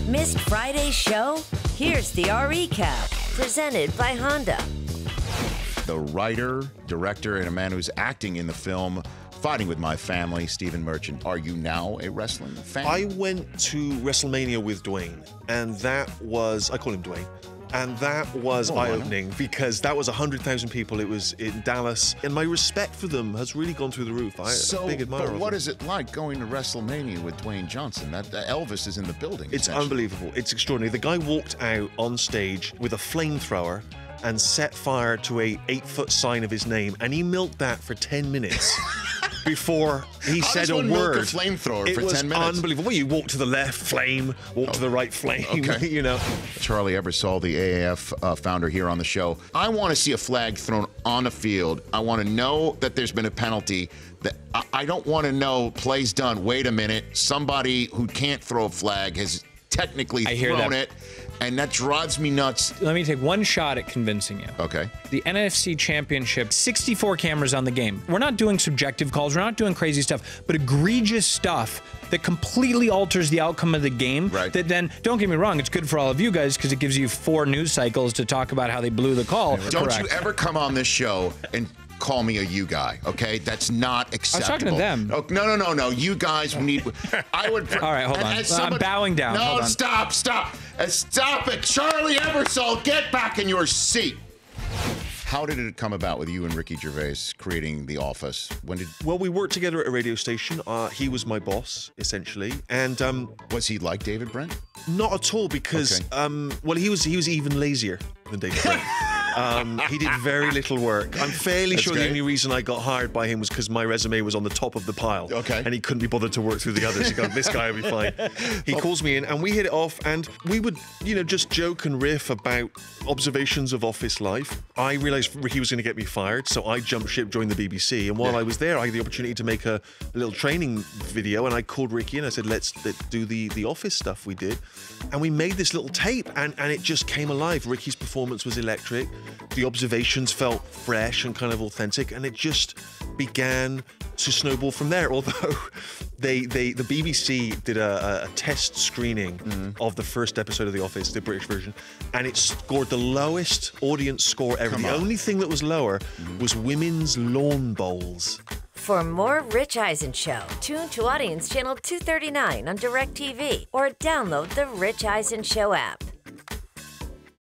Missed Friday's show? Here's the recap, presented by Honda. The writer, director, and a man who's acting in the film Fighting With My Family, Stephen Merchant. Are you now a wrestling fan? I went to WrestleMania with Dwayne, and that was, I call him Dwayne, and that was eye-opening because that was 100,000 people. It was in Dallas, and my respect for them has really gone through the roof. I'm a big admirer of them. What is it like going to WrestleMania with Dwayne Johnson? That Elvis is in the building. It's unbelievable. It's extraordinary. The guy walked out on stage with a flamethrower and set fire to a 8-foot sign of his name, and he milked that for 10 minutes. Before he said a word. Milk a flamethrower for 10 minutes? It was unbelievable. Well, you walk to the left, flame, walk to the right, flame, you know. Charlie Ebersol, the AAF founder, here on the show. I want to see a flag thrown on the field. I want to know that there's been a penalty. I don't want to know plays done. Wait a minute. Somebody who can't throw a flag has technically thrown it. And that drives me nuts. Let me take one shot at convincing you. Okay. The NFC Championship, 64 cameras on the game. We're not doing subjective calls. We're not doing crazy stuff, but egregious stuff that completely alters the outcome of the game. Right. That then, don't get me wrong, it's good for all of you guys because it gives you 4 news cycles to talk about how they blew the call. Don't you ever come on this show and call me a you guy, okay? That's not acceptable. I was talking to them. Oh, no. You guys need... I would... All right, hold on. I'm bowing down. No, hold on. Stop. Stop it. Charlie Ebersol, get back in your seat. How did it come about with you and Ricky Gervais creating The Office? Well, we worked together at a radio station. He was my boss, essentially. And was he like David Brent? Not at all, because well, he was even lazier than David Brent. He did very little work. I'm fairly sure the only reason I got hired by him was because my resume was on the top of the pile. Okay. And he couldn't be bothered to work through the others. He goes, this guy will be fine. He calls me in, and we hit it off, and we would, just joke and riff about observations of office life. I realized Ricky was going to get me fired, so I jumped ship, joined the BBC, and while I was there, I had the opportunity to make a little training video, and I called Ricky and I said, let's do the office stuff we did. And we made this little tape, and it just came alive. Ricky's performance was electric. The observations felt fresh and kind of authentic, and it just began to snowball from there. Although the BBC did a test screening of the first episode of The Office, the British version, and it scored the lowest audience score ever. The only thing that was lower was women's lawn bowls. For more Rich Eisen Show, tune to Audience Channel 239 on DirecTV or download the Rich Eisen Show app.